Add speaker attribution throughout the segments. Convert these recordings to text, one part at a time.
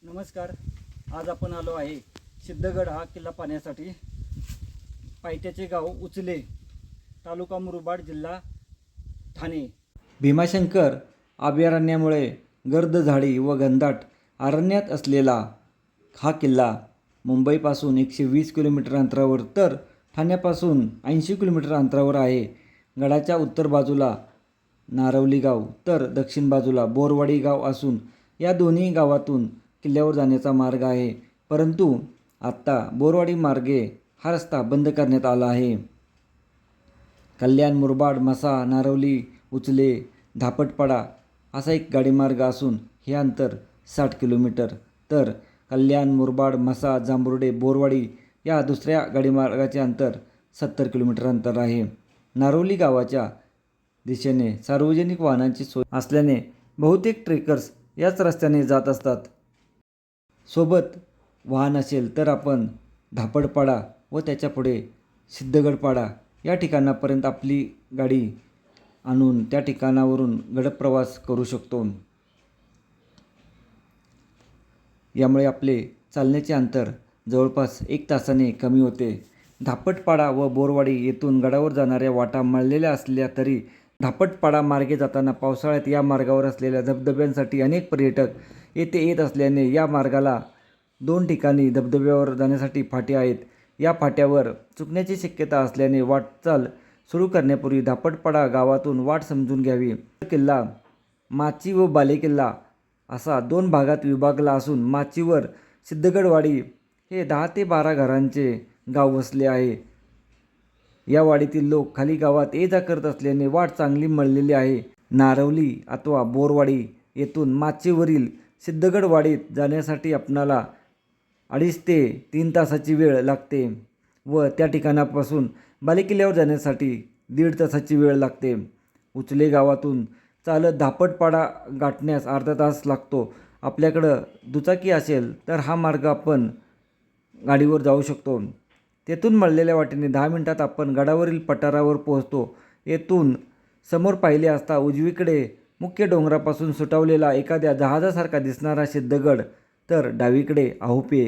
Speaker 1: नमस्कार. आज आपण आलो आहे सिद्धगड हा किल्ला पाहण्यासाठी. पायथ्याचे गाव उचले, तालुका मुरबाड, जिल्हा ठाणे. भीमाशंकर अभयारण्यामुळे गर्द झाडी व घनदाट अरण्यात असलेला हा किल्ला मुंबईपासून 120 किलोमीटर अंतरावर तर ठाण्यापासून 80 किलोमीटर अंतरावर आहे. गडाच्या उत्तर बाजूला नारवली गाव तर दक्षिण बाजूला बोरवाडी गाव असून या दोन्ही गावातून किल्ल्यावर जाण्याचा मार्ग आहे. परंतु आत्ता बोरवाडी मार्गे हा रस्ता बंद करण्यात आला आहे. कल्याण, मुरबाड, म्हसा, नारवली, उचले, धापटपाडा असा एक गाडीमार्ग असून हे अंतर 60 किलोमीटर तर कल्याण, मुरबाड, म्हसा, जांभुर्डे, बोरवाडी या दुसऱ्या गाडीमार्गाचे अंतर 70 किलोमीटर अंतर आहे. नारवली गावाच्या दिशेने सार्वजनिक वाहनांची सोय असल्याने बहुतेक ट्रेकर्स याच रस्त्याने जात असतात. सोबत वाहन असेल तर आपण धापडपाडा व त्याच्या पुढे सिद्धगडपाडा या ठिकाणापर्यंत आपली गाडी आणून त्या ठिकाणावरून गडप्रवास करू शकतो. यामुळे आपले चालण्याचे अंतर जवळपास 1 तासाने कमी होते. धापटपाडा व बोरवाडी येथून गडावर जाणाऱ्या वाटा मळलेल्या असल्या तरी धापटपाडा मार्गे जाताना पावसाळ्यात या मार्गावर असलेल्या धबधब्यांसाठी अनेक पर्यटक येथे येत असल्याने या मार्गाला 2 ठिकाणी धबधब्यावर जाण्यासाठी फाटे आहेत. या फाट्यावर चुकण्याची शक्यता असल्याने वाटचाल सुरू करण्यापूर्वी धापटपाडा गावातून वाट समजून घ्यावी. किल्ला माची व बालेकिल्ला असा 2 भागात विभागला असून माचीवर सिद्धगडवाडी हे 10 ते 12 घरांचे गाव वसले आहे. या वाडीतील लोक खाली गावात ये जा करत असल्याने वाट चांगली मळलेली आहे. नारवली अथवा बोरवाडी येथून माचीवरील सिद्धगडवाडीत जाण्यासाठी आपणाला 2.5 ते 3 तासाची वेळ लागते व त्या ठिकाणापासून बालेकिल्ल्यावर जाण्यासाठी 1.5 तासाची वेळ लागते. उचले गावातून चालत धापटपाडा गाठण्यास अर्धा तास लागतो. आपल्याकडं दुचाकी असेल तर हा मार्ग आपण गाडीवर जाऊ शकतो. तेथून मळलेल्या वाटेने 10 मिनिटात आपण गडावरील पठारावर पोहोचतो. येथून समोर पाहिले असता उजवीकडे मुख्य डोंगरापासून सुटावलेला एखाद्या जहाजासारखा दिसणारा सिद्धगड तर डावीकडे आहुपे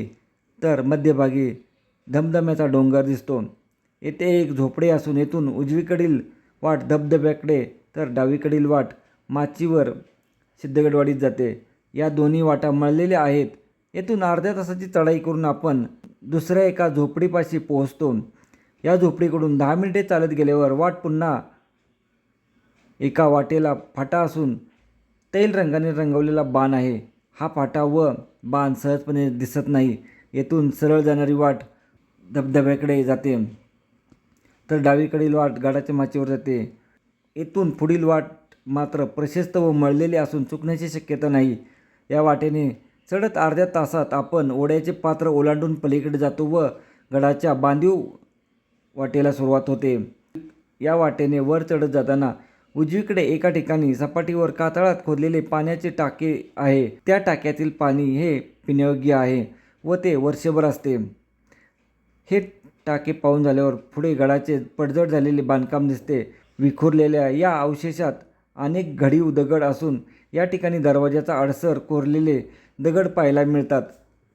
Speaker 1: तर मध्यभागी धमधम्याचा डोंगर दिसतो. येथे एक झोपडे असून येथून उजवीकडील वाट धबधब्याकडे तर डावीकडील वाट माचीवर सिद्धगडवाडीत जाते. या दोन्ही वाटा मळलेल्या आहेत. येथून अर्ध्या तासाची चढाई करून आपण दुसऱ्या एका झोपडीपाशी पोहोचतो. या झोपडीकडून 10 मिनिटे चालत गेल्यावर वाट पुन्हा एका वाटेला फाटा असून तैल रंगाने रंगवलेला बाण आहे. हा फाटा व बाण सहजपणे दिसत नाही. येथून सरळ जाणारी वाट धबधब्याकडे जाते तर डावीकडील वाट गडाच्या माचीवर जाते. येथून पुढील वाट मात्र प्रशस्त व मळलेली असून चुकण्याची शक्यता नाही. या वाटेने चढत अर्ध्या तासात आपण ओढ्याचे पात्र ओलांडून पलीकडे जातो व गडाच्या बांधीव वाटेला सुरुवात होते. या वाटेने वर चढत जाताना उजवीकडे एका ठिकाणी सपाटीवर कातळात खोदलेले पाण्याचे टाके आहे. त्या टाक्यातील पाणी हे पिण्यायोग्य आहे व ते वर्षभर असते. हे टाके पाहून झाल्यावर पुढे गडाचे पडझड झालेले बांधकाम दिसते. विखुरलेल्या या अवशेषात अनेक घडीव दगड असून या ठिकाणी दरवाजाचा अडसर कोरलेले दगड पाहायला मिळतात.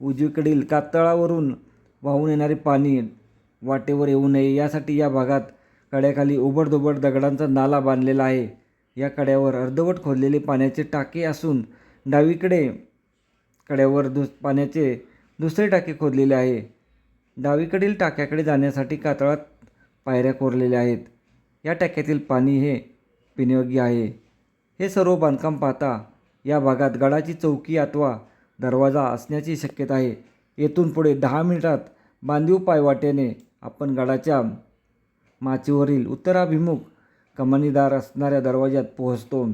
Speaker 1: उजवीकडील कातळावरून वाहून येणारे पाणी वाटेवर येऊ नये यासाठी या भागात कड्याखाली उबडधोबड दगडांचा नाला बांधलेला आहे. या कड्यावर अर्धवट खोदलेले पाण्याचे टाके असून डावीकडे कड्यावर पाण्याचे दुसरे टाके खोदलेले आहे. डावीकडील टाक्याकडे जाण्यासाठी कातळात पायऱ्या कोरलेल्या आहेत. या टाक्यातील पाणी हे पिण्यायोग्य आहे. हे सर्व बांधकाम पाहता या भागात गडाची चौकी अथवा दरवाजा असण्याची शक्यता आहे. येथून पुढे 10 मिनिटात बांधीव पायवाटेने आपण गडाच्या माचीवरील उत्तराभिमुख कमानीदार असणाऱ्या दरवाजात पोहोचतो.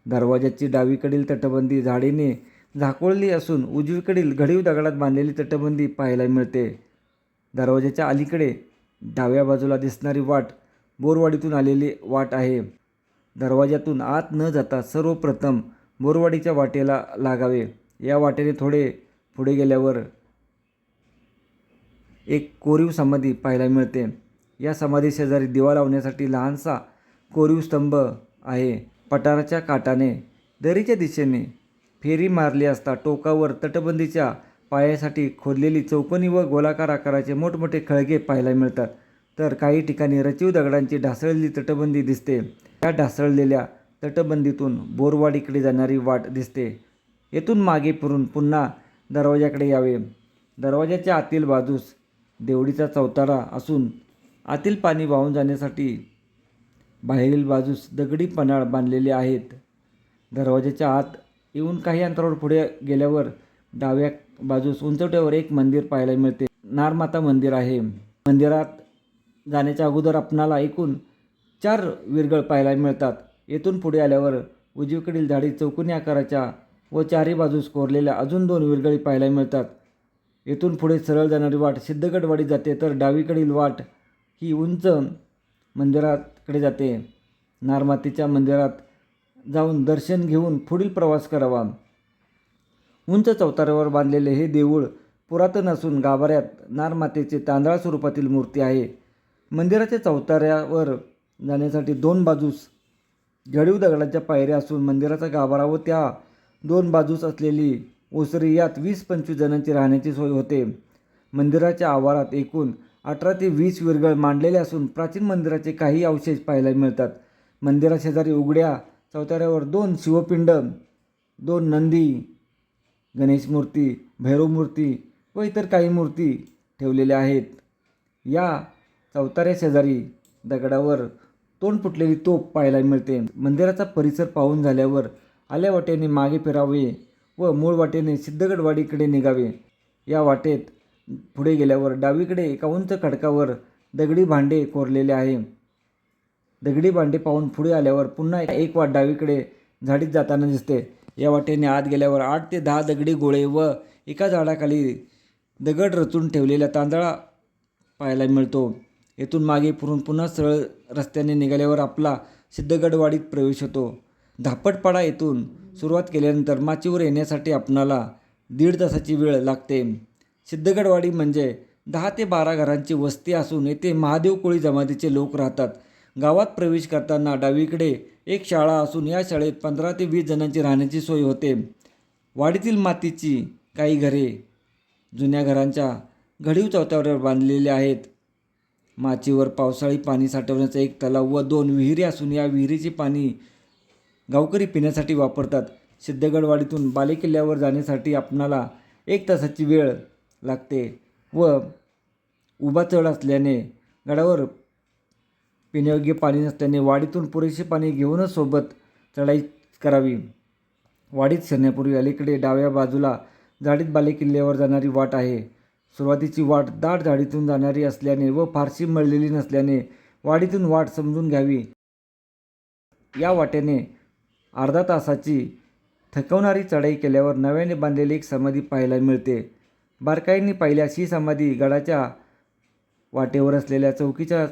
Speaker 1: दरवाजाची डावीकडील तटबंदी झाडीने झाकोळली असून उजवीकडील घडीव दगडात बांधलेली तटबंदी पाहायला मिळते. दरवाजाच्या अलीकडे डाव्या बाजूला दिसणारी वाट बोरवाडीतून आलेली वाट आहे. दरवाजातून आत न जाता सर्वप्रथम बोरवाडीच्या वाटेला लागावे. या वाटेने थोडे पुढे गेल्यावर एक कोरीव समाधी पाहायला मिळते. या समाधी शेजारी दिवा लावण्यासाठी लहानसा कोरीव स्तंभ आहे. पठाराच्या काठाने दरीच्या दिशेने फेरी मारली असता टोकावर तटबंदीच्या पायासाठी खोदलेली चौकोनी व गोलाकार आकाराचे मोठमोठे खळगे पाहायला मिळतात. तर काही ठिकाणी रचीव दगडांची ढासळलेली तटबंदी दिसते. या ढासळलेल्या तटबंदीतून बोरवाडीकडे जाणारी वाट दिसते. येथून मागे फिरून पुन्हा दरवाजाकडे यावे. दरवाजाच्या आतील बाजूस देवडीचा चौतारा असून आतील पाणी वाहून जाण्यासाठी बाहेरील बाजूस दगडी पन्हाळ बांधलेले आहेत. दरवाजाच्या आत येऊन काही अंतरावर पुढे गेल्यावर डाव्या बाजूस उंचवट्यावर एक मंदिर पाहायला मिळते. नारमाता मंदिर आहे. मंदिरात जाण्याच्या अगोदर आपणाला एकूण 4 विरगळ पाहायला मिळतात. येथून पुढे आल्यावर उजवीकडील झाडी चौकोनी आकाराच्या व चारही बाजूस कोरलेल्या अजून 2 विरगळी पाहायला मिळतात. येथून पुढे सरळ जाणारी वाट सिद्धगडवाडी जाते, तर डावीकडील वाट ही उंच मंदिराकडे जाते. नारमातेच्या मंदिरात जाऊन दर्शन घेऊन पुढील प्रवास करावा. उंच चौताऱ्यावर बांधलेले हे देऊळ पुरातन असून गाभाऱ्यात नारमातेचे तांदळा स्वरूपातील मूर्ती आहे. मंदिराच्या चौताऱ्यावर जाण्यासाठी 2 बाजूस घडीव दगडाच्या पायऱ्या असून मंदिराचा गाभारा व त्या 2 बाजूस असलेली ओसरी यात 20-25 जणांची राहण्याची सोय होते. मंदिराच्या आवारात एकूण 18 ते 20 विरगळ मांडलेले असून प्राचीन मंदिराचे काही अवशेष पाहायला मिळतात. मंदिराशेजारी उघड्या चौताऱ्यावर 2 शिवपिंड, 2 नंदी, गणेश मूर्ती, भैरव मूर्ती व इतर काही मूर्ती ठेवलेल्या आहेत. या चौताऱ्याशेजारी दगडावर तोंड फुटलेली तोफ पाहायला मिळते. मंदिराचा परिसर पाहून झाल्यावर आल्या वाटेने मागे फिरावे व मूळ वाटेने सिद्धगडवाडीकडे निघावे. या वाटेत पुढे गेल्यावर डावीकडे एका उंच खडकावर दगडी भांडे कोरलेले आहे. दगडी भांडे पाहून पुढे आल्यावर पुन्हा एक वाट डावीकडे झाडीत जाताना दिसते. या वाटेने आत गेल्यावर 8 ते 10 दगडी गोळे व एका झाडाखाली दगड रचून ठेवलेला तांदळा पाहायला मिळतो. येथून मागे फिरून पुन्हा सरळ रस्त्याने निघाल्यावर आपला सिद्धगडवाडीत प्रवेश होतो. धापटपाडा येथून सुरुवात केल्यानंतर माचीवर येण्यासाठी आपणाला 1.5 तासाची वेळ लागते. सिद्धगडवाडी म्हणजे 10 ते 12 घरांची वस्ती असून येथे महादेव कोळी जमातीचे लोक राहतात. गावात प्रवेश करताना डावीकडे एक शाळा असून या शाळेत 15 ते 20 जणांची राहण्याची सोय होते. वाडीतील मातीची काही घरे जुन्या घरांच्या घडीव चौताऱ्यावर बांधलेली आहेत. माचीवर पावसाळी पाणी साठवण्याचा एक तलाव व 2 विहिरी असून या विहिरीचे पाणी गावकरी पिण्यासाठी वापरतात. सिद्धगडवाडीतून बालेकिल्ल्यावर जाण्यासाठी आपणाला 1 तासाची वेळ लागते व उभा चढ असल्याने गडावर पिण्यायोग्य पाणी नसल्याने वाडीतून पुरेसे पाणी घेऊनच सोबत चढाई करावी. वाडीत शिरण्यापूर्वी अलीकडे डाव्या बाजूला झाडीत बालेकिल्ल्यावर जाणारी वाट आहे. सुरुवातीची वाट दाट झाडीतून जाणारी असल्याने व फारशी मळलेली नसल्याने वाडीतून वाट समजून घ्यावी. या वाटेने अर्धा तासाची थकवणारी चढाई केल्यावर नव्याने बांधलेली एक समाधी पाहायला मिळते. बारकाईने पाहिल्यास ही समाधी गडाच्या वाटेवर असलेल्या चौकीच्या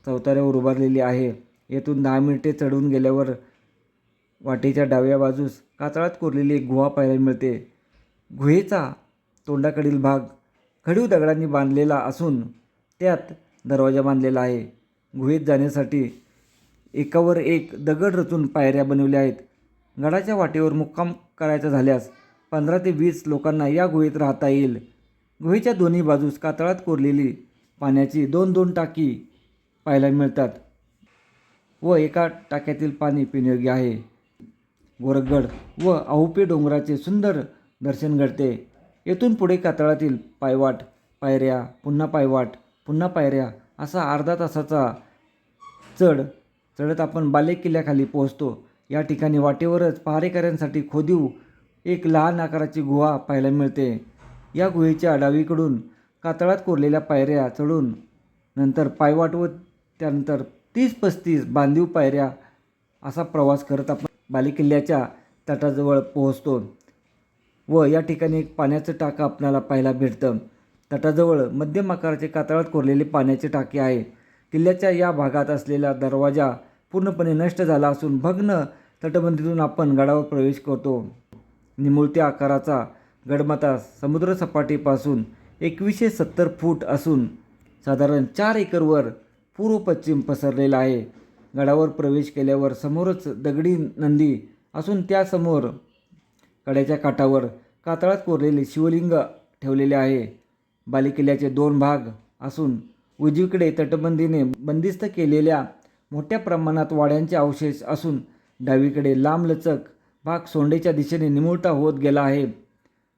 Speaker 1: चौताऱ्यावर उभारलेली आहे. येथून 10 मिनिटे चढून गेल्यावर वाटेच्या डाव्या बाजूस कातळात कोरलेली एक गुहा पाहायला मिळते. गुहेचा तोंडाकडील भाग घडीव दगडांनी बांधलेला असून त्यात दरवाजा बांधलेला आहे. गुहेत जाण्यासाठी एकावर एक दगड रचून पायऱ्या बनवल्या आहेत. गडाच्या वाटेवर मुक्काम करायचा झाल्यास 15 ते 20 लोकांना या गुहेत राहता येईल. गुहेच्या दोन्ही बाजूस कातळात कोरलेली पाण्याची 2-2 टाकी पाहायला मिळतात व एका टाक्यातील पाणी पिण्यायोग्य आहे. गोरखगड व आहुपे डोंगराचे सुंदर दर्शन घडते. येथून पुढे कातळातील पायवाट, पायऱ्या, पुन्हा पायवाट, पुन्हा पायऱ्या असा अर्धा तासाचा चढत आपण बालेकिल्ल्याखाली पोहोचतो. या ठिकाणी वाटेवरच पहारेकऱ्यांसाठी खोदीव एक लहान आकाराची गुहा पाहायला मिळते. या गुहेच्या डावीकडून कातळात कोरलेल्या पायऱ्या चढून नंतर पायवाट व त्यानंतर 30-35 बांधीव पायऱ्या असा प्रवास करत आपण बालेकिल्ल्याच्या तटाजवळ पोहोचतो व या ठिकाणी एक पाण्याचं टाकं आपल्याला पाहायला भेटतं. तटाजवळ मध्यम आकाराचे कातळात कोरलेले पाण्याचे टाके आहे. किल्ल्याच्या या भागात असलेला दरवाजा पूर्णपणे नष्ट झाला असून भग्न तटबंदीतून आपण गडावर प्रवेश करतो. निमुळत्या आकाराचा गडमाथा समुद्रसपाटीपासून 2170 फूट असून साधारण 4 एकरवर पूर्व-पश्चिम पसरलेला आहे. गडावर प्रवेश केल्यावर समोरच दगडी नंदी असून त्यासमोर कड्याच्या काठावर कातळात कोरलेले शिवलिंग ठेवलेले आहे. बालेकिल्ल्याचे 2 भाग असून उजवीकडे तटबंदीने बंदिस्त केलेल्या मोठ्या प्रमाणात वाड्यांचे अवशेष असून डावीकडे लांबलचक भाग सोंडेच्या दिशेने निमुळता होत गेला आहे.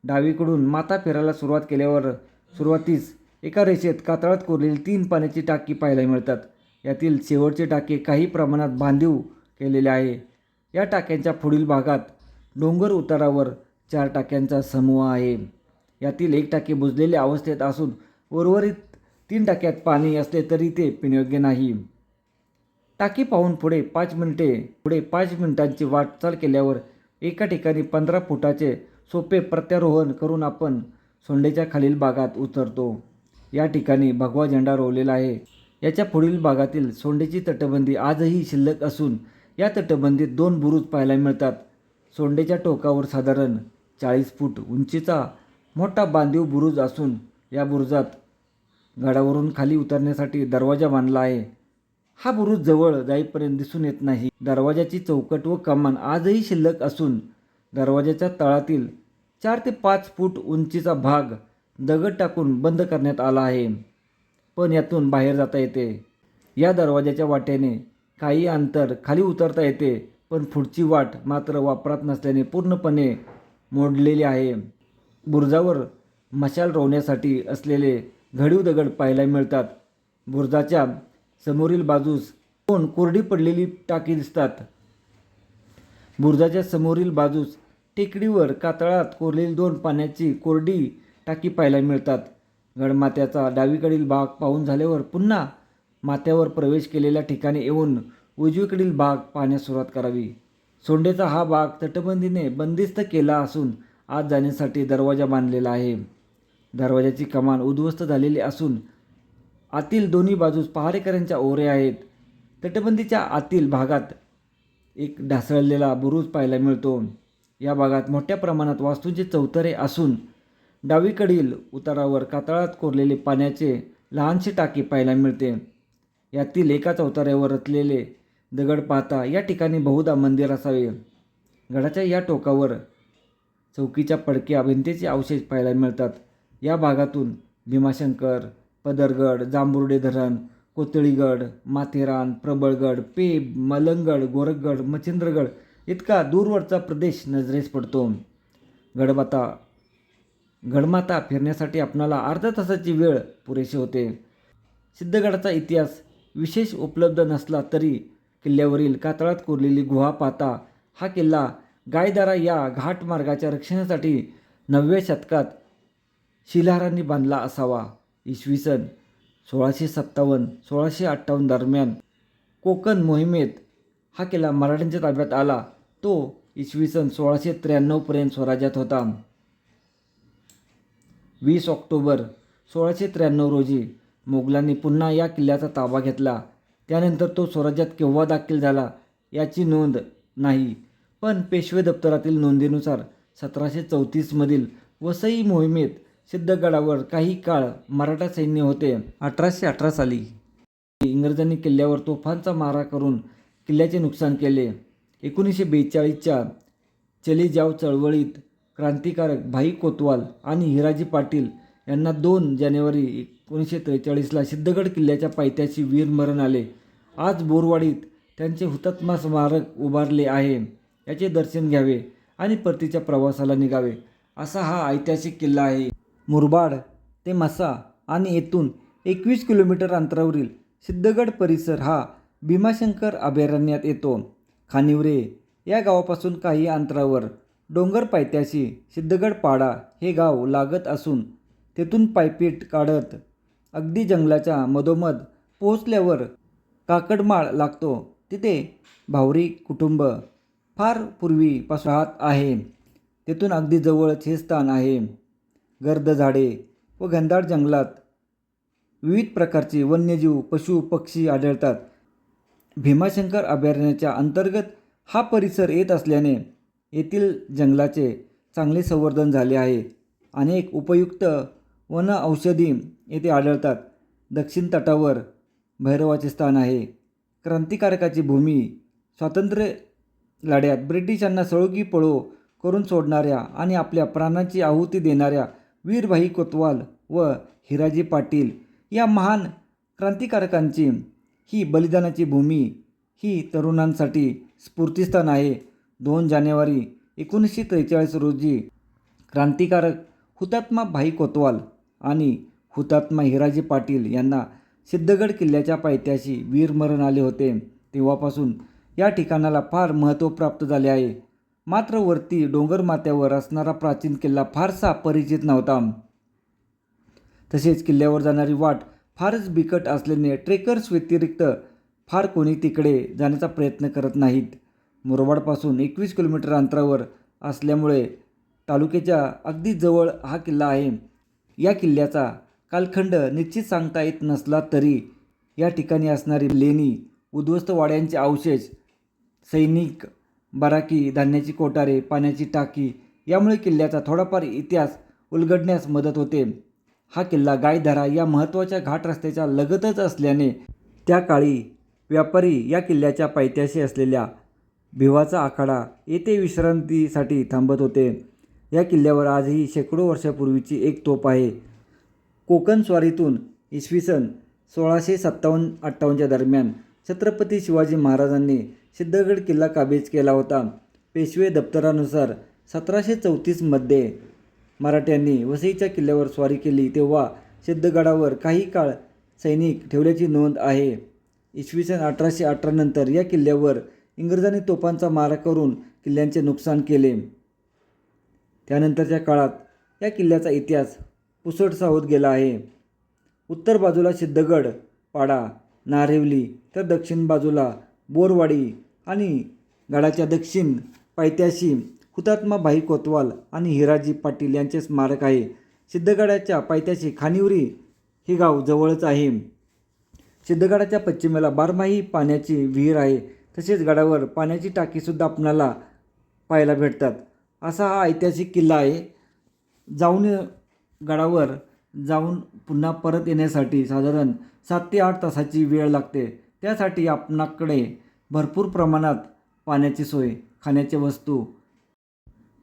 Speaker 1: डावीकडून माथा फिरायला सुरुवात केल्यावर सुरुवातीस एका रेषेत कातळात कोरलेली 3 पाण्याची टाकी पाहायला मिळतात. यातील शेवटचे टाके काही प्रमाणात बांधीव केलेले आहे. या टाक्यांच्या पुढील भागात डोंगर उतारावर 4 टाक्यांचा समूह आहे. यातील एक टाके बुजलेल्या अवस्थेत असून उर्वरित 3 टाक्यात पाणी असले तरी ते पिण्यायोग्य नाही. टाकी पाहून पुढे 5 मिनिटांची वाटचाल केल्यावर एका ठिकाणी 15 फुटाचे सोपे प्रत्यारोहण करून आपण सोंडेच्या खालील भागात उतरतो. या ठिकाणी भगवा झेंडा रोवलेला आहे. याच्या पुढील भागातील सोंडेची तटबंदी आजही शिल्लक असून या तटबंदीत 2 बुरुज पाहायला मिळतात. सोंडेच्या टोकावर साधारण 40 फूट उंचीचा मोठा बांधीव बुरुज असून या बुरुजात गडावरून खाली उतरण्यासाठी दरवाजा बांधला आहे. हा बुरुज जवळ जाईपर्यंत दिसून येत नाही. दरवाजाची चौकट व कमान आजही शिल्लक असून दरवाजाच्या तळातील 4 ते 5 फूट उंचीचा भाग दगड टाकून बंद करण्यात आला आहे, पण यातून बाहेर जाता येते. या दरवाजाच्या वाटेने काही अंतर खाली उतरता येते, पण पुढची वाट मात्र वापरात नसल्याने पूर्णपणे मोडलेली आहे. बुरुजावर मशाल रोवण्यासाठी असलेले घडीव दगड पाहायला मिळतात. बुरुजाच्या समोरील बाजूस 2 कोरडी पडलेली टाकी दिसतात. बुरुजाच्या समोरील बाजूस टेकडीवर कातळात कोरलेली 2 पाण्याची कोरडी टाकी पाहायला मिळतात. गडमाथ्याचा डावीकडील भाग पाहून झाल्यावर पुन्हा माथ्यावर प्रवेश केलेल्या ठिकाणी येऊन उजवीकडील भाग पाहण्यास सुरुवात करावी. सोंडेचा हा भाग तटबंदीने बंदिस्त केला असून आत जाण्यासाठी दरवाजा बांधलेला आहे. दरवाजाची कमान उद्ध्वस्त झालेली असून आतील दोन्ही बाजूस पहारेकऱ्यांच्या ओऱ्या आहेत. तटबंदीच्या आतील भागात एक ढासळलेला बुरुज पाहायला मिळतो. या भागात मोठ्या प्रमाणात वास्तूंचे चौतरे असून डावीकडील उतारावर कातळात कोरलेले पाण्याचे लहानशी टाकी पाहायला मिळते. यातील एका चौताऱ्यावर रचलेले दगड पाहता या ठिकाणी बहुधा मंदिर असावे. गडाच्या या टोकावर चौकीच्या पडक्या भिंतीचे अवशेष पाहायला मिळतात. या भागातून भीमाशंकर, पदरगड, जांभुर्डे धरण, कोतळीगड, माथेरान, प्रबळगड, पेब, मलंगड, गोरखगड, मच्छिंद्रगड इतका दूरवरचा प्रदेश नजरेस पडतो. गडमाथा फिरण्यासाठी आपणाला अर्ध्या तासाची वेळ पुरेशी होते. सिद्धगडाचा इतिहास विशेष उपलब्ध नसला तरी किल्ल्यावरील कातळात कोरलेली गुहा पाहता हा किल्ला गायदरा या घाट मार्गाच्या रक्षणासाठी 9व्या शतकात शिलाहारांनी बांधला असावा. इसवी सन 1657-1658 दरम्यान कोकण मोहिमेत हा किल्ला मराठ्यांच्या ताब्यात आला. तो इसवी सन 1693 पर्यंत स्वराज्यात होता. 20 ऑक्टोबर 1693 रोजी मोगलांनी पुन्हा या किल्ल्याचा ताबा घेतला. त्यानंतर तो स्वराज्यात केव्हा दाखल झाला याची नोंद नाही, पण पेशवे दप्तरातील नोंदीनुसार 1734 मधील वसई मोहिमेत सिद्धगडावर काही काळ मराठा सैन्य होते. 1818 साली इंग्रजांनी किल्ल्यावर तोफांचा मारा करून किल्ल्याचे नुकसान केले. 1942च्या चले जाव चळवळीत क्रांतिकारक भाई कोतवाल आणि हिराजी पाटील यांना 2 जानेवारी 1943ला सिद्धगड किल्ल्याच्या पायथ्याशी वीरमरण आले. आज बोरवाडीत त्यांचे हुतात्मा स्मारक उभारले आहे. याचे दर्शन घ्यावे आणि परतीच्या प्रवासाला निघावे असा हा ऐतिहासिक किल्ला आहे. मुरबाड ते म्हसा आणि येथून 21 किलोमीटर अंतरावरील सिद्धगड परिसर हा भीमाशंकर अभयारण्यात येतो. खानिवरे या गावापासून काही अंतरावर डोंगर पायथ्याशी सिद्धगड पाडा हे गाव लागत असून तेथून पायपीट काढत अगदी जंगलाच्या मधोमध पोहोचल्यावर काकडमाळ लागतो. तिथे भावरी कुटुंब फार पूर्वीपासून राहत आहे. तेथून अगदी जवळच हे स्थान आहे. गर्द झाडे व घनदाट जंगलात विविध प्रकारचे वन्यजीव, पशु, पक्षी आढळतात. भीमाशंकर अभयारण्याच्या अंतर्गत हा परिसर येत असल्याने येथील जंगलाचे चांगले संवर्धन झाले आहे. अनेक उपयुक्त वन औषधी येथे आढळतात. दक्षिण तटावर भैरवाचे स्थान आहे. क्रांतिकारकाची भूमी. स्वातंत्र्य लढ्यात ब्रिटिशांना सळोगी पळो करून सोडणाऱ्या आणि आपल्या प्राणाची आहुती देणाऱ्या वीर भाई कोतवाल व हिराजी पाटील या महान क्रांतिकारकांची ही बलिदानाची भूमी ही तरुणांसाठी स्फूर्तिस्थान आहे. 2 जानेवारी 1943 रोजी क्रांतिकारक हुतात्मा भाई कोतवाल आणि हुतात्मा हिराजी पाटील यांना सिद्धगड किल्ल्याच्या पायथ्याशी वीरमरण आले होते. तेव्हापासून या ठिकाणाला फार महत्त्व प्राप्त झाले आहे. मात्र वरती डोंगरमाथ्यावर असणारा प्राचीन किल्ला फारसा परिचित नव्हता. तसेच किल्ल्यावर जाणारी वाट फारच बिकट असल्याने ट्रेकर्स व्यतिरिक्त फार कोणी तिकडे जाण्याचा प्रयत्न करत नाहीत. मुरबाडपासून 21 किलोमीटर अंतरावर असल्यामुळे तालुक्याच्या अगदी जवळ हा किल्ला आहे. या किल्ल्याचा कालखंड निश्चित सांगता येत नसला तरी या ठिकाणी असणारी लेणी, उद्ध्वस्त वाड्यांचे अवशेष, सैनिक बराकी, धान्याची कोठारे, पाण्याची टाकी यामुळे किल्ल्याचा थोडाफार इतिहास उलगडण्यास मदत होते. हा किल्ला गायधरा या महत्त्वाच्या घाट रस्त्याच्या लगतच असल्याने त्या काळी व्यापारी या किल्ल्याच्या पायथ्याशी असलेल्या भिवाचा आखाडा येथे विश्रांतीसाठी थांबत होते. या किल्ल्यावर आजही शेकडो वर्षापूर्वीची एक तोफ आहे. कोकण स्वारीतून इसवी सन 1657-58 दरम्यान छत्रपती शिवाजी महाराजांनी सिद्धगड किल्ला काबीज केला होता. पेशवे दप्तरानुसार 1734 मध्ये मराठ्यांनी वसईच्या किल्ल्यावर स्वारी केली तेव्हा सिद्धगडावर काही काळ सैनिक ठेवल्याची नोंद आहे. इसवी सन 1818 नंतर या किल्ल्यावर इंग्रजांनी तोफांचा मारा करून किल्ल्यांचे नुकसान केले. त्यानंतरच्या काळात या किल्ल्याचा इतिहास पुसटसा होत गेला आहे. उत्तर बाजूला सिद्धगड पाडा, नारिवली तर दक्षिण बाजूला बोरवाडी आणि गडाच्या दक्षिण पायथ्याशी हुतात्मा भाई कोतवाल आणि हिराजी पाटील यांचे स्मारक आहे. सिद्धगडाच्या पायथ्याशी खानिवरी हे गाव जवळच आहे. सिद्धगडाच्या पश्चिमेला बारमाही पाण्याची विहीर आहे. तसेच गडावर पाण्याची टाकीसुद्धा आपणाला पाहायला भेटतात. असा हा ऐतिहासिक किल्ला आहे. गडावर जाऊन पुन्हा परत येण्यासाठी साधारण 7 ते 8 तासाची वेळ लागते. त्यासाठी आपणाकडे भरपूर प्रमाणात पाण्याची सोय, खाण्याच्या वस्तू,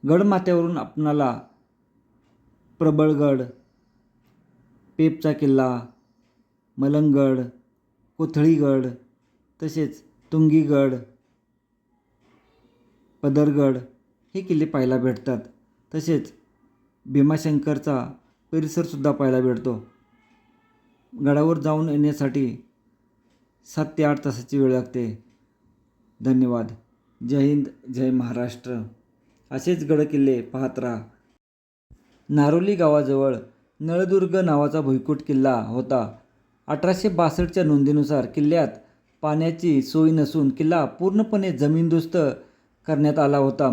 Speaker 1: गडमाथ्यावरून आपणाला प्रबळगड, पेपचा किल्ला, मलंगगड, कोथळीगड तसेच तुंगीगड, पदरगड हे किल्ले पाहायला भेटतात. तसेच भीमाशंकरचा परिसरसुद्धा पाहायला भेटतो. गडावर जाऊन येण्यासाठी 7 ते 8 तासाची वेळ लागते. धन्यवाद. जय हिंद, जय महाराष्ट्र. असेच गडकिल्ले पाहत राहा. नारोली गावाजवळ नळदुर्ग नावाचा भुईकोट किल्ला होता. 1862च्या नोंदीनुसार किल्ल्यात पाण्याची सोय नसून किल्ला पूर्णपणे जमीनदोस्त करण्यात आला होता.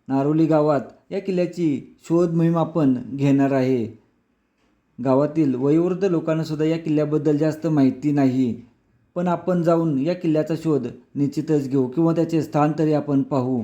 Speaker 1: नारोली गावात या किल्ल्याची शोध मोहीम आपण घेणार आहे. गावातील वयोवृद्ध लोकांनासुद्धा या किल्ल्याबद्दल जास्त माहिती नाही, पण आपण जाऊन या किल्ल्याचा शोध निश्चितच घेऊ किंवा त्याचे स्थान तरी आपण पाहू.